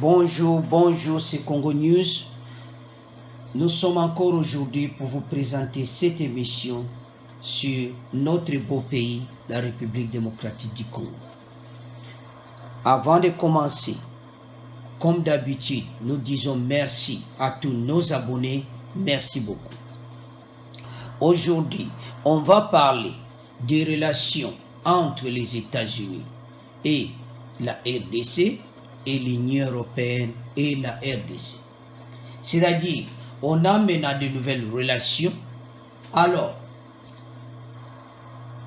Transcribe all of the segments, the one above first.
Bonjour, c'est Congo News. Nous sommes encore aujourd'hui pour vous présenter cette émission sur notre beau pays, la République démocratique du Congo. Avant de commencer, comme d'habitude, nous disons merci à tous nos abonnés. Merci beaucoup. Aujourd'hui, on va parler des relations entre les États-Unis et la RDC et l'Union européenne et la RDC. C'est-à-dire, on a maintenant de nouvelles relations. Alors,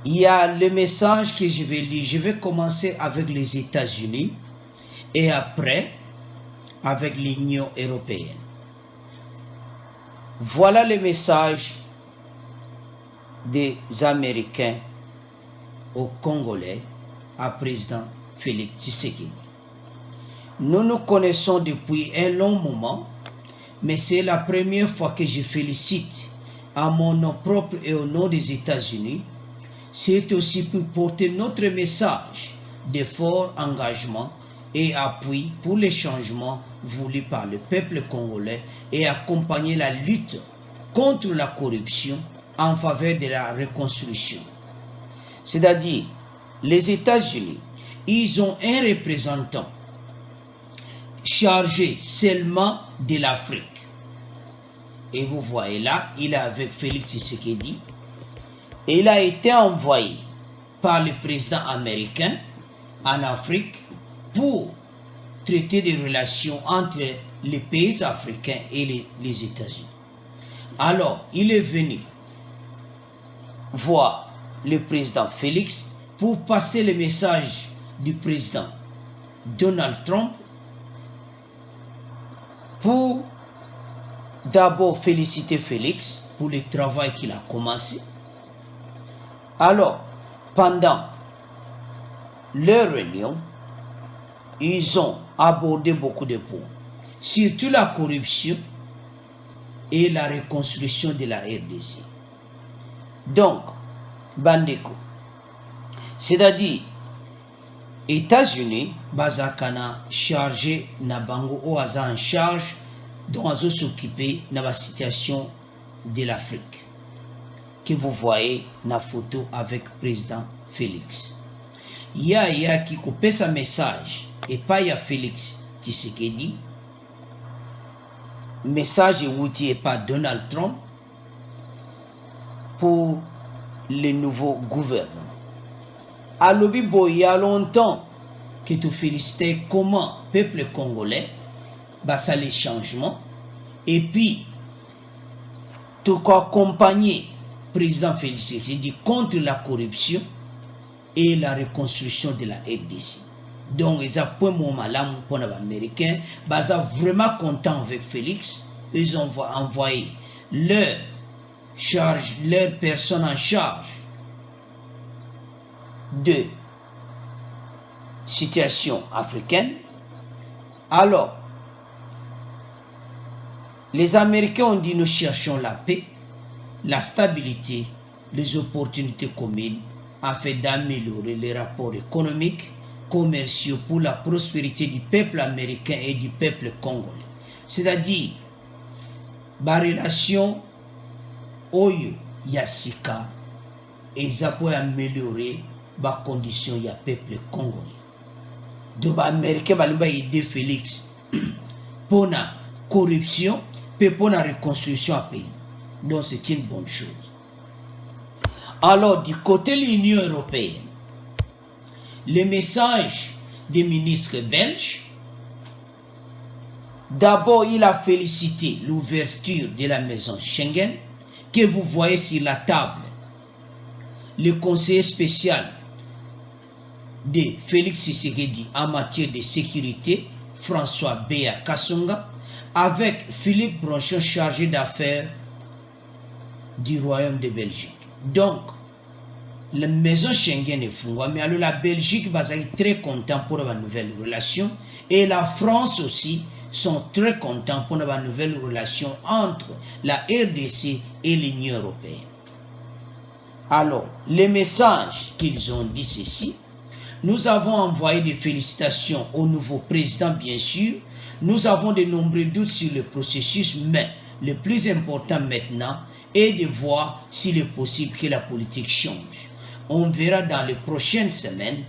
il y a le message que je vais lire. Je vais commencer avec les États-Unis et après avec l'Union européenne. Voilà le message des Américains aux Congolais à président Félix Tshisekedi. Nous nous connaissons depuis un long moment, mais c'est la première fois que je félicite à mon nom propre et au nom des États-Unis. C'est aussi pour porter notre message de fort engagement et appui pour les changements voulus par le peuple congolais et accompagner la lutte contre la corruption en faveur de la reconstruction. C'est-à-dire, les États-Unis, ils ont un représentant chargé seulement de l'Afrique. Et vous voyez là, il est avec Félix Tshisekedi. Et il a été envoyé par le président américain en Afrique pour traiter des relations entre les pays africains et les États-Unis. Alors, il est venu voir le président Félix pour passer le message du président Donald Trump pour d'abord féliciter Félix pour le travail qu'il a commencé. Alors, pendant leur réunion, ils ont abordé beaucoup de points, surtout la corruption et la reconstruction de la RDC. Donc, Bandeko, c'est-à-dire, États-Unis, Bazakana chargé Nabango ou Aza en charge dont Azo s'occuper de la situation de l'Afrique que vous voyez na photo avec président Félix. Il y a qui coupe sa message et pas il y a Félix Tshisekedi. Message est et pas Donald Trump pour le nouveau gouvernement. À l'Obibo, il y a longtemps que tu félicitais comment le peuple congolais ça les changements et puis tu accompagner le président Félix Tshisekedi contre la corruption et la reconstruction de la RDC. Donc, ils ont point mon malam pour les Américains, ils sont vraiment contents avec Félix. Ils ont envoyé leur personne en charge de situation africaine. Alors, les Américains ont dit nous cherchons la paix, la stabilité, les opportunités communes afin d'améliorer les rapports économiques, commerciaux pour la prospérité du peuple américain et du peuple congolais. C'est-à-dire, la relation Oyo Yassika et ça peut améliorer les conditions du peuple congolais. Donc, les Américains vont aider Félix pour la corruption et pour la reconstruction du pays. Donc, c'est une bonne chose. Alors, du côté de l'Union européenne, le message des ministres belges, d'abord, il a félicité l'ouverture de la maison Schengen que vous voyez sur la table. Le conseiller spécial de Félix Tshisekedi en matière de sécurité, François Béa Kassonga, avec Philippe Bronchon chargé d'affaires du Royaume de Belgique. Donc, la maison Schengen est fondée, mais alors la Belgique va être très contente pour la nouvelle relation et la France aussi sont très contents pour la nouvelle relation entre la RDC et l'Union européenne. Alors, les messages qu'ils ont dit ceci, nous avons envoyé des félicitations au nouveau président, bien sûr, Nous avons de nombreux doutes sur le processus, mais le plus important maintenant est de voir s'il est possible que la politique change. On verra dans les prochaines semaines,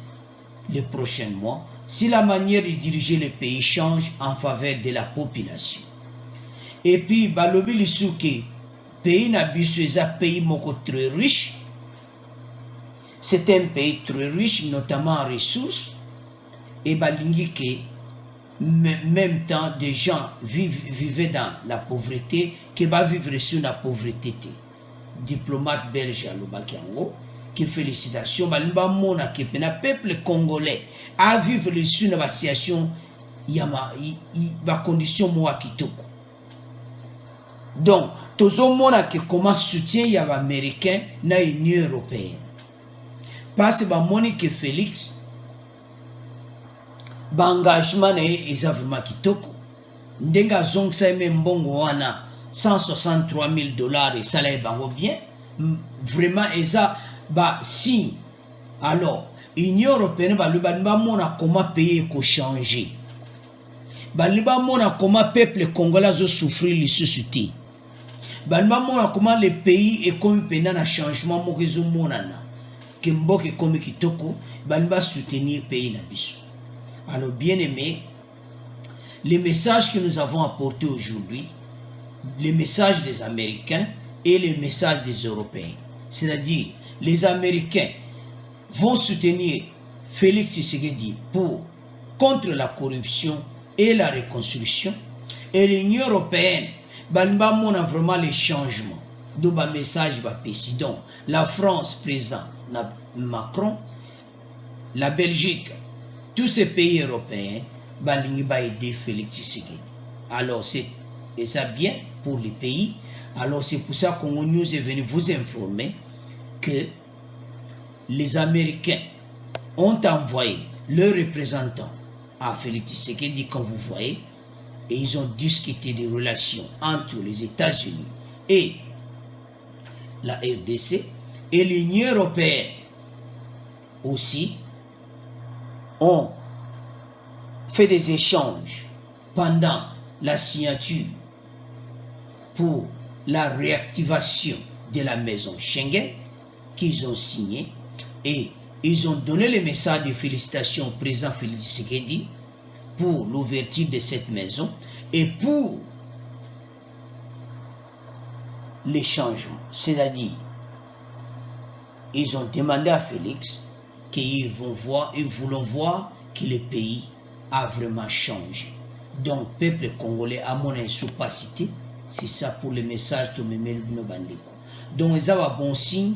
les prochains mois, si la manière de diriger le pays change en faveur de la population. Et puis, balobi lisuke, pays nabiso est un pays moko très riche. C'est un pays très riche, notamment en ressources. Et balingi que, même temps, des gens vivaient dans la pauvreté, que va vivre sur la pauvreté. Diplomate belge à l'Obakiango, qui félicitations, balimba mona que le peuple congolais a vivre sur la situation, la condition moa kitoko. Donc, tout le monde qui commence soutien les Américains dans l'Union européenne. Parce que que Félix, l'engagement est vraiment kitoko. Ndenga zong sa mbongo wana 163 000 $, et ça là bango bien. Vraiment, et ça, signe. Alors, l'Union européenne va lui dire comment payer pour changer. Comment le peuple congolais a souffert les sociétés. Comment le pays est comme pendant un changement que mboke comme kitoko va soutenir le pays. Alors bien aimé, les messages que nous avons apportés aujourd'hui, les messages des Américains et les messages des Européens, c'est-à-dire les Américains vont soutenir Félix Tshisekedi contre la corruption et la reconstruction, et l'Union européenne a vraiment les changements. Donc, le message va passer. Donc, la France, président Macron, la Belgique, tous ces pays européens, va aider Félix Tshisekedi. Alors, c'est ça bien pour les pays. Alors, c'est pour ça qu'on nous est venu vous informer que les Américains ont envoyé leurs représentants à Félix Tshisekedi, comme vous voyez, et ils ont discuté des relations entre les États-Unis et la RDC, et l'Union européenne aussi ont fait des échanges pendant la signature pour la réactivation de la maison Schengen qu'ils ont signé, et ils ont donné le message de félicitations au président Félix Tshisekedi pour l'ouverture de cette maison et pour les changements. C'est-à-dire, ils ont demandé à Félix qu'ils voulons voir que le pays a vraiment changé. Donc, le peuple congolais a mon incapacité. C'est ça pour le message de Memel Bandeko. Donc, ils ont un bon signe,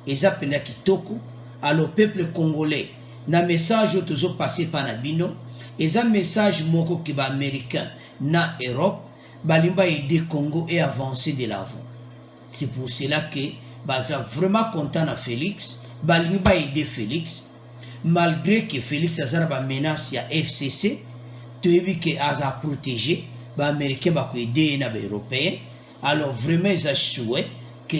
ils ont un kitoko. Alors, le peuple congolais, na message qui est passé par Nabino, et un message moko qui va américain na Europe, balimba aider Congo et avancer de l'avant. C'est pour cela que baza vraiment content à Félix, balimba aider Félix, malgré que Félix a une menace à FCC, tu as vu que a protégé, les Américains vont aider les Européens. Alors vraiment ils ont souhaité que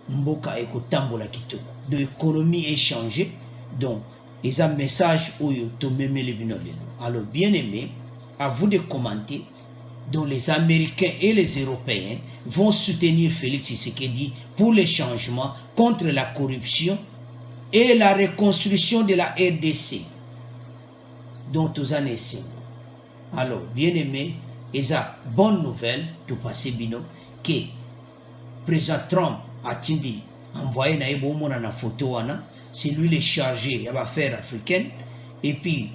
Mboka ekotambola kitoko. De l'économie est changée, donc ils ont un message où ils ont mis les binolés. Alors bien aimé, à vous de commenter. Donc les Américains et les Européens vont soutenir Félix Tshisekedi pour les changements contre la corruption et la reconstruction de la RDC, dont tous en essaient. Alors, bien aimé, et ça, bonne nouvelle, tout passé bino, que président Trump a envoyé na photo, c'est lui le chargé à l'affaire africaine, et puis,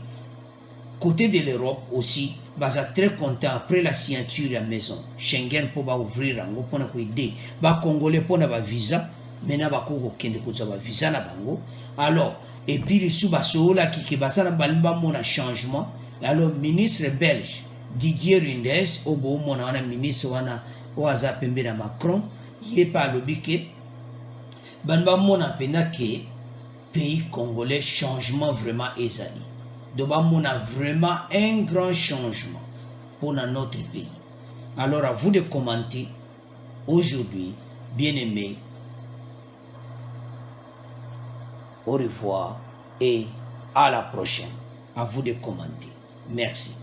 côté de l'Europe aussi, baza très content après la signature de la maison Schengen pour ouvrir pour aider les Congolais pour la visa, maintenant ba visa na bango. Alors et puis les sous basola qui basa na balimba mona changement. Alors ministre belge Didier Reynders obo mona wana ministre wana oaza pembe na Macron yé pa lobike balimba mona pena que pays congolais changement vraiment ezali. Donc, on a vraiment un grand changement pour notre pays. Alors, à vous de commenter aujourd'hui, bien aimé. Au revoir et à la prochaine. À vous de commenter. Merci.